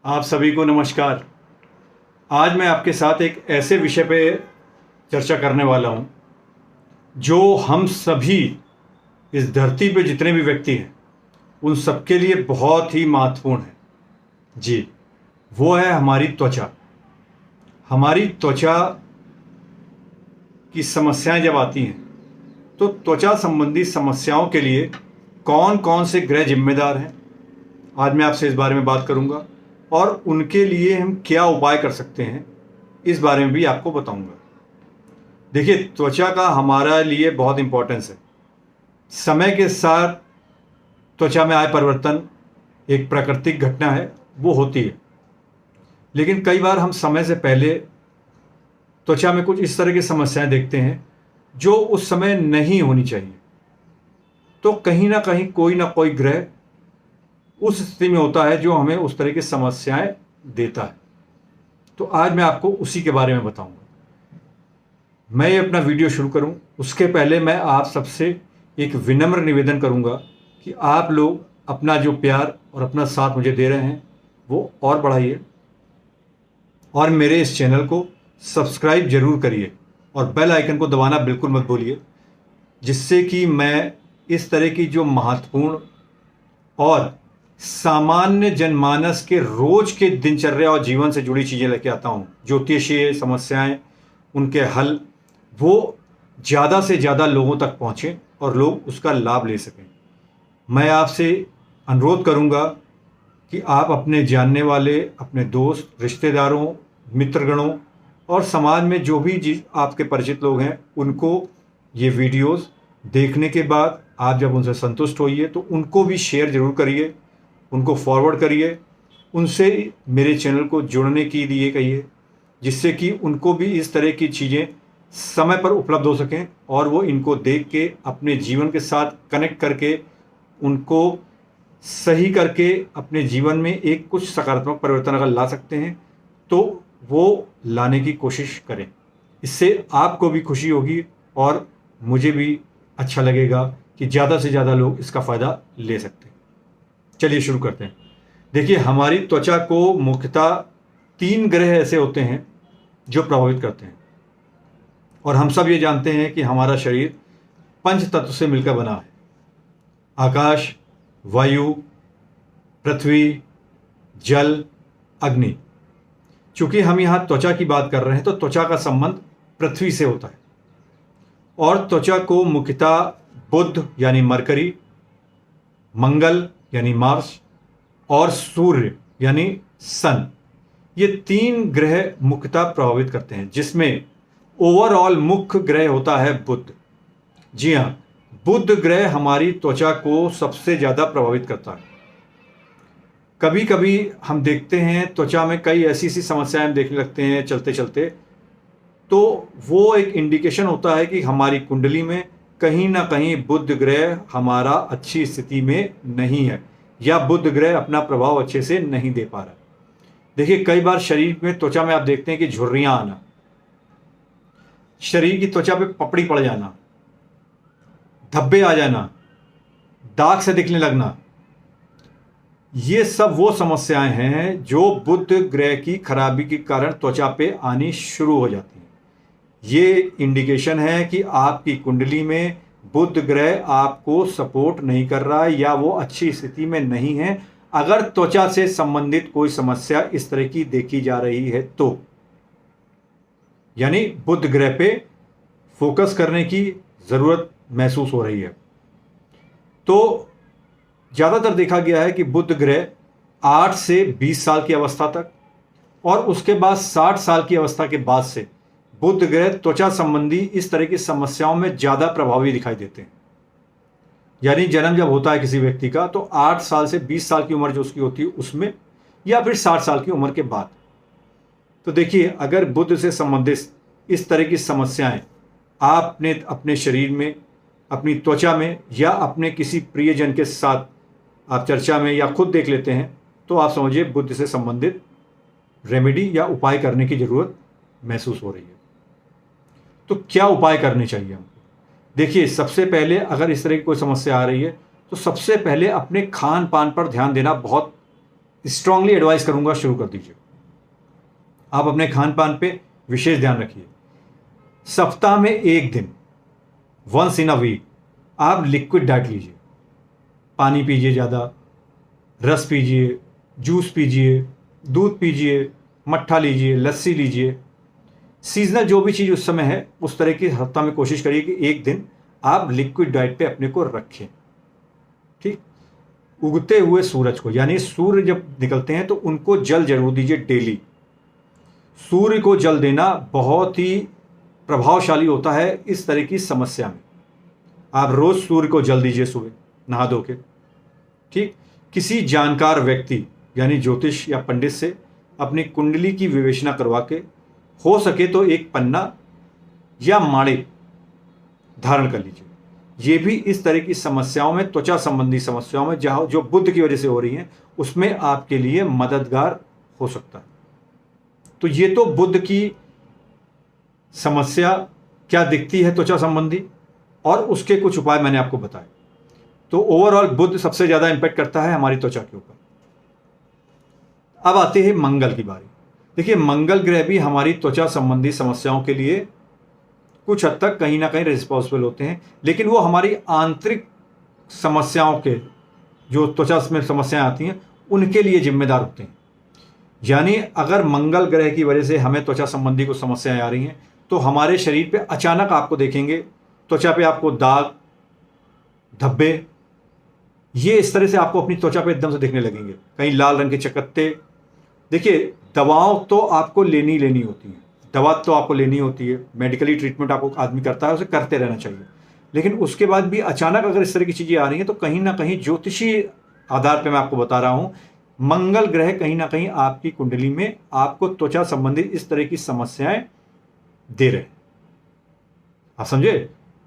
आप सभी को नमस्कार। आज मैं आपके साथ एक ऐसे विषय पे चर्चा करने वाला हूँ जो हम सभी इस धरती पे जितने भी व्यक्ति हैं उन सबके लिए बहुत ही महत्वपूर्ण है। जी, वो है हमारी त्वचा। हमारी त्वचा की समस्याएं जब आती हैं तो त्वचा संबंधी समस्याओं के लिए कौन कौन से ग्रह जिम्मेदार हैं, आज मैं आपसे इस बारे में बात करूंगा और उनके लिए हम क्या उपाय कर सकते हैं इस बारे में भी आपको बताऊंगा। देखिए, त्वचा का हमारा लिए बहुत इंपॉर्टेंस है। समय के साथ त्वचा में आए परिवर्तन एक प्राकृतिक घटना है, वो होती है, लेकिन कई बार हम समय से पहले त्वचा में कुछ इस तरह की समस्याएं देखते हैं जो उस समय नहीं होनी चाहिए। तो कहीं ना कहीं कोई ना कोई ग्रह उस स्थिति में होता है जो हमें उस तरह की समस्याएं देता है। तो आज मैं आपको उसी के बारे में बताऊंगा। मैं ये अपना वीडियो शुरू करूं उसके पहले मैं आप सबसे एक विनम्र निवेदन करूंगा कि आप लोग अपना जो प्यार और अपना साथ मुझे दे रहे हैं वो और बढ़ाइए और मेरे इस चैनल को सब्सक्राइब जरूर करिए और बेल आइकन को दबाना बिल्कुल मत भूलिए, जिससे कि मैं इस तरह की जो महत्वपूर्ण और सामान्य जनमानस के रोज के दिनचर्या और जीवन से जुड़ी चीज़ें लेके आता हूँ। ज्योतिषीय समस्याएं, उनके हल, वो ज़्यादा से ज़्यादा लोगों तक पहुँचें और लोग उसका लाभ ले सकें। मैं आपसे अनुरोध करूँगा कि आप अपने जानने वाले, अपने दोस्त, रिश्तेदारों, मित्रगणों और समाज में जो भी आपके परिचित लोग हैं उनको ये वीडियोस देखने के बाद आप जब उनसे संतुष्ट होइए तो उनको भी शेयर ज़रूर करिए, उनको फॉरवर्ड करिए, उनसे मेरे चैनल को जुड़ने के लिए कहिए, जिससे कि उनको भी इस तरह की चीज़ें समय पर उपलब्ध हो सकें और वो इनको देख के अपने जीवन के साथ कनेक्ट करके उनको सही करके अपने जीवन में एक कुछ सकारात्मक परिवर्तन अगर ला सकते हैं तो वो लाने की कोशिश करें। इससे आपको भी खुशी होगी और मुझे भी अच्छा लगेगा कि ज़्यादा से ज़्यादा लोग इसका फ़ायदा ले सकते हैं। चलिए शुरू करते हैं। देखिए, हमारी त्वचा को मुख्यतः 3 ग्रह ऐसे होते हैं जो प्रभावित करते हैं और हम सब ये जानते हैं कि हमारा शरीर 5 तत्व से मिलकर बना है: आकाश, वायु, पृथ्वी, जल, अग्नि। चूंकि हम यहाँ त्वचा की बात कर रहे हैं तो त्वचा का संबंध पृथ्वी से होता है और त्वचा को मुख्यतः बुध यानी मरकरी, मंगल यानी मार्स और सूर्य यानी सन, ये 3 ग्रह मुख्यतः प्रभावित करते हैं, जिसमें ओवरऑल मुख्य ग्रह होता है बुध। जी हाँ, बुध ग्रह हमारी त्वचा को सबसे ज़्यादा प्रभावित करता है। कभी कभी हम देखते हैं त्वचा में कई ऐसी समस्याएं हम देखने लगते हैं चलते चलते, तो वो एक इंडिकेशन होता है कि हमारी कुंडली में कहीं ना कहीं बुध ग्रह हमारा अच्छी स्थिति में नहीं है या बुध ग्रह अपना प्रभाव अच्छे से नहीं दे पा रहा। देखिए, कई बार शरीर में त्वचा में आप देखते हैं कि झुर्रियां आना, शरीर की त्वचा पे पपड़ी पड़ जाना, धब्बे आ जाना, दाग से दिखने लगना, ये सब वो समस्याएं हैं जो बुध ग्रह की खराबी के कारण त्वचा पे आनी शुरू हो जाती हैं। ये इंडिकेशन है कि आपकी कुंडली में बुध ग्रह आपको सपोर्ट नहीं कर रहा है या वो अच्छी स्थिति में नहीं है। अगर त्वचा से संबंधित कोई समस्या इस तरह की देखी जा रही है तो यानी बुध ग्रह पे फोकस करने की ज़रूरत महसूस हो रही है। तो ज़्यादातर देखा गया है कि बुध ग्रह 8 से 20 साल की अवस्था तक और उसके बाद 60 साल की अवस्था के बाद से बुध ग्रह त्वचा संबंधी इस तरह की समस्याओं में ज़्यादा प्रभावी दिखाई देते हैं। यानी जन्म जब होता है किसी व्यक्ति का तो 8 साल से 20 साल की उम्र जो उसकी होती है उसमें, या फिर 60 साल की उम्र के बाद। तो देखिए, अगर बुध से संबंधित इस तरह की समस्याएं आपने अपने शरीर में, अपनी त्वचा में या अपने किसी प्रियजन के साथ आप चर्चा में या खुद देख लेते हैं तो आप समझिए बुध से संबंधित रेमेडी या उपाय करने की ज़रूरत महसूस हो रही है। तो क्या उपाय करने चाहिए हमको? देखिए, सबसे पहले अगर इस तरह की कोई समस्या आ रही है तो सबसे पहले अपने खान पान पर ध्यान देना बहुत स्ट्रांगली एडवाइस करूंगा शुरू कर दीजिए। आप अपने खान पान पे विशेष ध्यान रखिए। सप्ताह में एक दिन, वंस इन अ वीक, आप लिक्विड डाइट लीजिए। पानी पीजिए, ज़्यादा रस पीजिए, जूस पीजिए, दूध पीजिए, मट्ठा लीजिए, लस्सी लीजिए। सीजनल जो भी चीज़ उस समय है उस तरह की हफ्ता में कोशिश करिए कि एक दिन आप लिक्विड डाइट पे अपने को रखें। ठीक। उगते हुए सूरज को, यानी सूर्य जब निकलते हैं तो उनको जल जरूर दीजिए डेली। सूर्य को जल देना बहुत ही प्रभावशाली होता है इस तरह की समस्या में। आप रोज सूर्य को जल दीजिए सुबह नहा धो के। ठीक। किसी जानकार व्यक्ति यानी ज्योतिष या पंडित से अपनी कुंडली की विवेचना करवा के हो सके तो एक पन्ना या माड़े धारण कर लीजिए। ये भी इस तरह की समस्याओं में, त्वचा संबंधी समस्याओं में जहां जो बुद्ध की वजह से हो रही हैं, उसमें आपके लिए मददगार हो सकता है। तो ये तो बुद्ध की समस्या क्या दिखती है त्वचा संबंधी, और उसके कुछ उपाय मैंने आपको बताए। तो ओवरऑल बुद्ध सबसे ज्यादा इंपैक्ट करता है हमारी त्वचा के ऊपर। अब आते हैं मंगल की बारी। देखिए, मंगल ग्रह भी हमारी त्वचा संबंधी समस्याओं के लिए कुछ हद तक कहीं ना कहीं रिस्पॉन्सिबल होते हैं, लेकिन वो हमारी आंतरिक समस्याओं के, जो त्वचा में समस्याएं आती हैं, उनके लिए जिम्मेदार होते हैं। यानी अगर मंगल ग्रह की वजह से हमें त्वचा संबंधी कुछ समस्याएं आ रही हैं तो हमारे शरीर पे अचानक आपको देखेंगे त्वचा पे आपको दाग, धब्बे, ये इस तरह से आपको अपनी त्वचा पे एकदम से दिखने लगेंगे। कहीं लाल रंग के चकत्ते। देखिए, दवाओं तो आपको लेनी होती है, दवा तो आपको लेनी होती है, मेडिकली ट्रीटमेंट आपको आदमी करता है, उसे करते रहना चाहिए। लेकिन उसके बाद भी अचानक अगर इस तरह की चीज़ें आ रही हैं तो कहीं ना कहीं ज्योतिषी आधार पे मैं आपको बता रहा हूं, मंगल ग्रह कहीं ना कहीं आपकी कुंडली में आपको त्वचा संबंधी इस तरह की समस्याएं दे रहे हैं। आप समझे?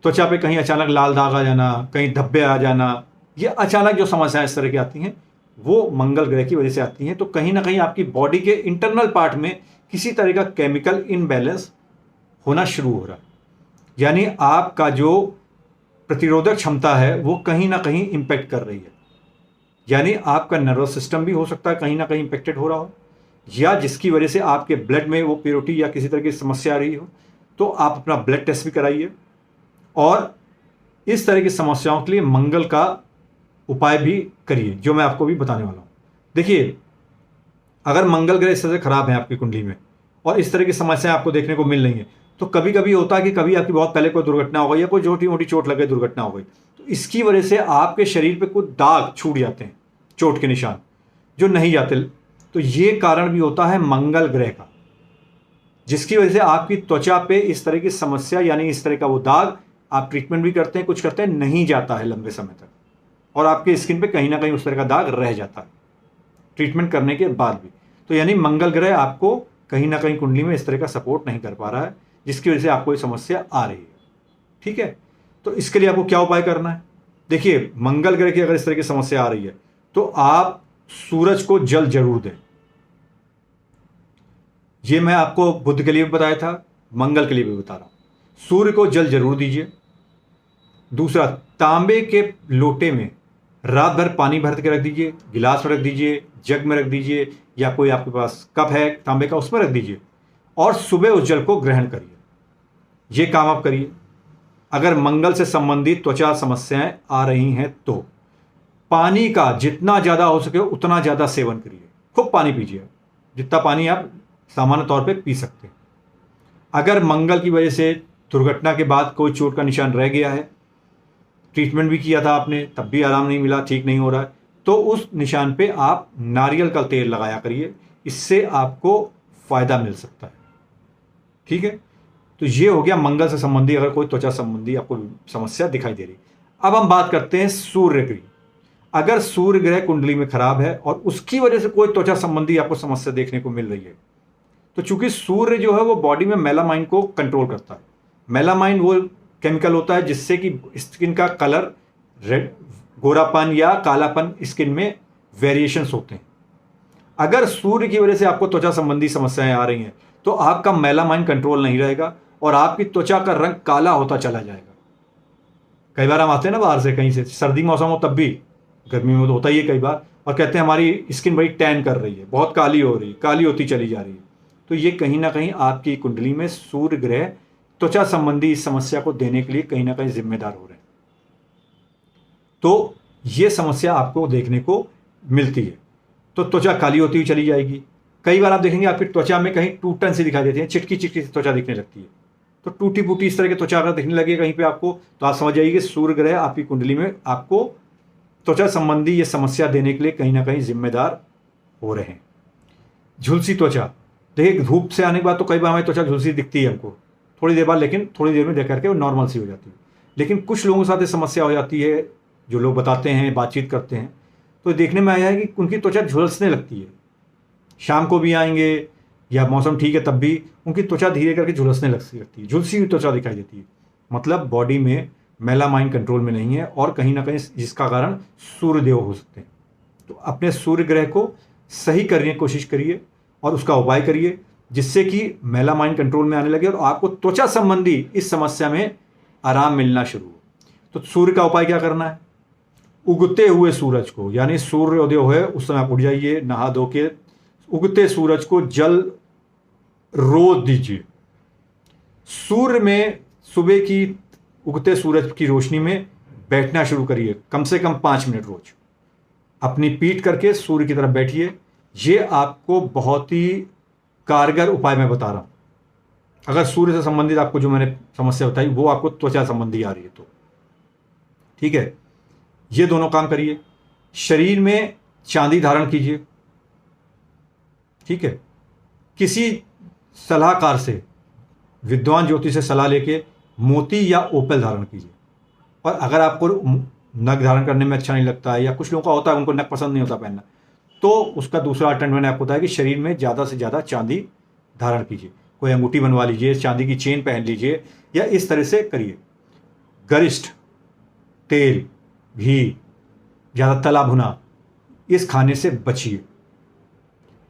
त्वचा पे कहीं अचानक लाल दाग आ जाना, कहीं धब्बे आ जाना, ये अचानक जो समस्याएं इस तरह की आती हैं वो मंगल ग्रह की वजह से आती हैं। तो कहीं ना कहीं आपकी बॉडी के इंटरनल पार्ट में किसी तरह का केमिकल इनबैलेंस होना शुरू हो रहा है। यानी आपका जो प्रतिरोधक क्षमता है वो कहीं ना कहीं इंपैक्ट कर रही है। यानी आपका नर्वस सिस्टम भी हो सकता है कहीं ना कहीं इंपेक्टेड हो रहा हो, या जिसकी वजह से आपके ब्लड में वो प्योरिटी या किसी तरह की समस्या आ रही हो। तो आप अपना ब्लड टेस्ट भी कराइए, और इस तरह की समस्याओं के लिए मंगल का उपाय भी करिए, जो मैं आपको भी बताने वाला हूं। देखिए, अगर मंगल ग्रह इस तरह से खराब है आपकी कुंडली में और इस तरह की समस्याएं आपको देखने को मिल रही हैं, तो कभी कभी होता है कि कभी आपकी बहुत पहले कोई दुर्घटना हो गई या कोई छोटी मोटी चोट लगे, दुर्घटना हो गई, तो इसकी वजह से आपके शरीर पे कुछ दाग छूट जाते हैं, चोट के निशान जो नहीं जाते। तो ये कारण भी होता है मंगल ग्रह का, जिसकी वजह से आपकी त्वचा पे इस तरह की समस्या, यानी इस तरह का वो दाग, आप ट्रीटमेंट भी करते हैं, कुछ करते हैं, नहीं जाता है लंबे समय तक, और आपके स्किन पे कहीं ना कहीं उस तरह का दाग रह जाता है ट्रीटमेंट करने के बाद भी। तो यानी मंगल ग्रह आपको कहीं ना कहीं कुंडली में इस तरह का सपोर्ट नहीं कर पा रहा है, जिसकी वजह से आपको ये समस्या आ रही है। ठीक है, तो इसके लिए आपको क्या उपाय करना है? देखिए, मंगल ग्रह की अगर इस तरह की समस्या आ रही है तो आप सूरज को जल जरूर दें। ये मैं आपको बुध के लिए भी बताया था, मंगल के लिए भी बता रहा हूं। सूर्य को जल जरूर दीजिए। दूसरा, तांबे के लोटे में रात भर पानी भर के रख दीजिए, गिलास में रख दीजिए, जग में रख दीजिए, या कोई आपके पास कप है तांबे का उसमें रख दीजिए, और सुबह उस जल को ग्रहण करिए। ये काम आप करिए अगर मंगल से संबंधित त्वचा समस्याएं आ रही हैं तो। पानी का जितना ज़्यादा हो सके उतना ज़्यादा सेवन करिए, खूब पानी पीजिए, जितना पानी आप सामान्य तौर पे पी सकते हैं। अगर मंगल की वजह से दुर्घटना के बाद कोई चोट का निशान रह गया है, ट्रीटमेंट भी किया था आपने, तब भी आराम नहीं मिला, ठीक नहीं हो रहा है, तो उस निशान पे आप नारियल का तेल लगाया करिए, इससे आपको फायदा मिल सकता है। ठीक है, तो ये हो गया मंगल से संबंधी अगर कोई त्वचा संबंधी आपको समस्या दिखाई दे रही। अब हम बात करते हैं सूर्य की। अगर सूर्य ग्रह कुंडली में खराब है और उसकी वजह से कोई त्वचा संबंधी आपको समस्या देखने को मिल रही है, तो चूंकि सूर्य जो है वो बॉडी में मेलामाइन को कंट्रोल करता है। मेलामाइन वो केमिकल होता है जिससे कि स्किन का कलर, रेड, गोरापन या कालापन स्किन में वेरिएशंस होते हैं। अगर सूर्य की वजह से आपको त्वचा संबंधी समस्याएं आ रही हैं तो आपका मेलामाइन कंट्रोल नहीं रहेगा और आपकी त्वचा का रंग काला होता चला जाएगा। कई बार हम आते हैं ना बाहर से, कहीं से, सर्दी मौसम हो तब भी, गर्मी में तो होता ही है कई बार, और कहते हैं हमारी स्किन बड़ी टैन कर रही है, बहुत काली हो रही है, काली होती चली जा रही है, तो ये कहीं ना कहीं आपकी कुंडली में सूर्य ग्रह त्वचा संबंधी इस समस्या को देने के लिए कहीं ना कहीं जिम्मेदार हो रहे हैं। तो ये समस्या आपको देखने को मिलती है। तो त्वचा काली होती हुई चली जाएगी। कई बार आप देखेंगे आपकी त्वचा में कहीं टूटन सी दिखाई देती है, चिटकी चिटकी सी त्वचा दिखने लगती है। तो टूटी फूटी इस तरह की त्वचा अगर दिखने लगे कहीं पे आपको, तो आप समझ जाइए कि सूर्य ग्रह आपकी कुंडली में आपको त्वचा संबंधी ये समस्या देने के लिए कहीं ना कहीं जिम्मेदार हो रहे हैं। झुलसी त्वचा, देखिए धूप से आने के बाद तो कई बार हमारी त्वचा झुलसी दिखती है हमको थोड़ी देर बाद, लेकिन थोड़ी देर में देख करके वो नॉर्मल सी हो जाती है। लेकिन कुछ लोगों के साथ ये समस्या हो जाती है, जो लोग बताते हैं, बातचीत करते हैं, तो देखने में आया है कि उनकी त्वचा झुलसने लगती है। शाम को भी आएंगे या मौसम ठीक है तब भी उनकी त्वचा धीरे करके झुलसने लगती है, झुलसी हुई त्वचा दिखाई देती है। मतलब बॉडी में मेलामाइन कंट्रोल में नहीं है और कहीं ना कहीं जिसका कारण सूर्यदेव हो सकते हैं। तो अपने सूर्य ग्रह को सही करने की कोशिश करिए और उसका उपाय करिए, जिससे कि मेलामाइन कंट्रोल में आने लगे और आपको त्वचा संबंधी इस समस्या में आराम मिलना शुरू हो। तो सूर्य का उपाय क्या करना है? उगते हुए सूरज को, यानी सूर्योदय है उस समय आप उठ जाइए, नहा धो के उगते सूरज को जल रोज दीजिए। सूर्य में सुबह की उगते सूरज की रोशनी में बैठना शुरू करिए, कम से कम 5 मिनट रोज। अपनी पीठ करके सूर्य की तरफ बैठिए। ये आपको बहुत ही कारगर उपाय मैं बता रहा हूं। अगर सूर्य से संबंधित आपको जो मैंने समस्या बताई वो आपको त्वचा संबंधी आ रही है तो ठीक है, ये दोनों काम करिए। शरीर में चांदी धारण कीजिए, ठीक है। किसी सलाहकार से, विद्वान ज्योतिष से सलाह लेके मोती या ओपल धारण कीजिए। और अगर आपको नग धारण करने में अच्छा नहीं लगता है, या कुछ लोगों का होता है उनको नग पसंद नहीं होता पहनना, तो उसका दूसरा अल्टरनेटिव मैंने आपको बताया कि शरीर में ज़्यादा से ज़्यादा चांदी धारण कीजिए। कोई अंगूठी बनवा लीजिए, चांदी की चेन पहन लीजिए, या इस तरह से करिए। गरिष्ठ तेल, घी, ज़्यादा तला भुना इस खाने से बचिए।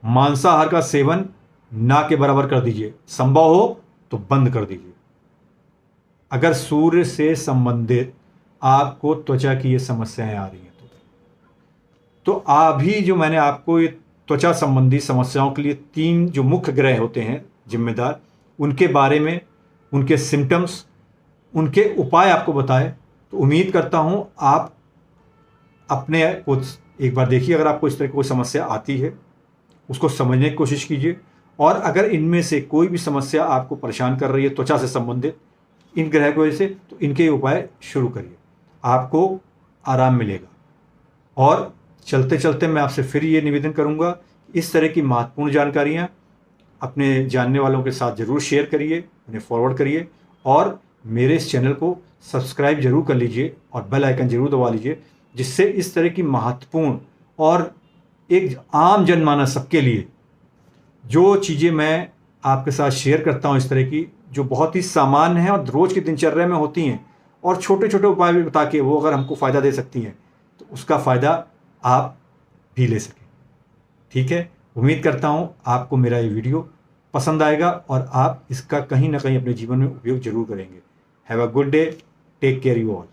मांसाहार का सेवन ना के बराबर कर दीजिए, संभव हो तो बंद कर दीजिए। अगर सूर्य से संबंधित आपको त्वचा की ये समस्याएं आ रही हैं तो अभी जो मैंने आपको ये त्वचा संबंधी समस्याओं के लिए 3 जो मुख्य ग्रह होते हैं जिम्मेदार, उनके बारे में, उनके सिम्टम्स, उनके उपाय आपको बताए, तो उम्मीद करता हूं आप अपने को एक बार देखिए। अगर आपको इस तरह की कोई समस्या आती है उसको समझने की कोशिश कीजिए, और अगर इनमें से कोई भी समस्या आपको परेशान कर रही है त्वचा से संबंधित इन ग्रह की वजह से, तो इनके उपाय शुरू करिए, आपको आराम मिलेगा। और चलते चलते मैं आपसे फिर ये निवेदन करूंगा, इस तरह की महत्वपूर्ण जानकारियां अपने जानने वालों के साथ ज़रूर शेयर करिए, उन्हें फॉरवर्ड करिए, और मेरे इस चैनल को सब्सक्राइब जरूर कर लीजिए और बेल आइकन जरूर दबा लीजिए, जिससे इस तरह की महत्वपूर्ण और एक आम जनमानस सबके लिए जो चीज़ें मैं आपके साथ शेयर करता हूं, इस तरह की जो बहुत ही सामान्य हैं और रोज़ की दिनचर्या में होती हैं, और छोटे छोटे उपाय भी बता के वो अगर हमको फ़ायदा दे सकती हैं, तो उसका फ़ायदा आप भी ले सकें। ठीक है, उम्मीद करता हूं आपको मेरा ये वीडियो पसंद आएगा और आप इसका कहीं ना कहीं अपने जीवन में उपयोग जरूर करेंगे। Have a good day, take care you all.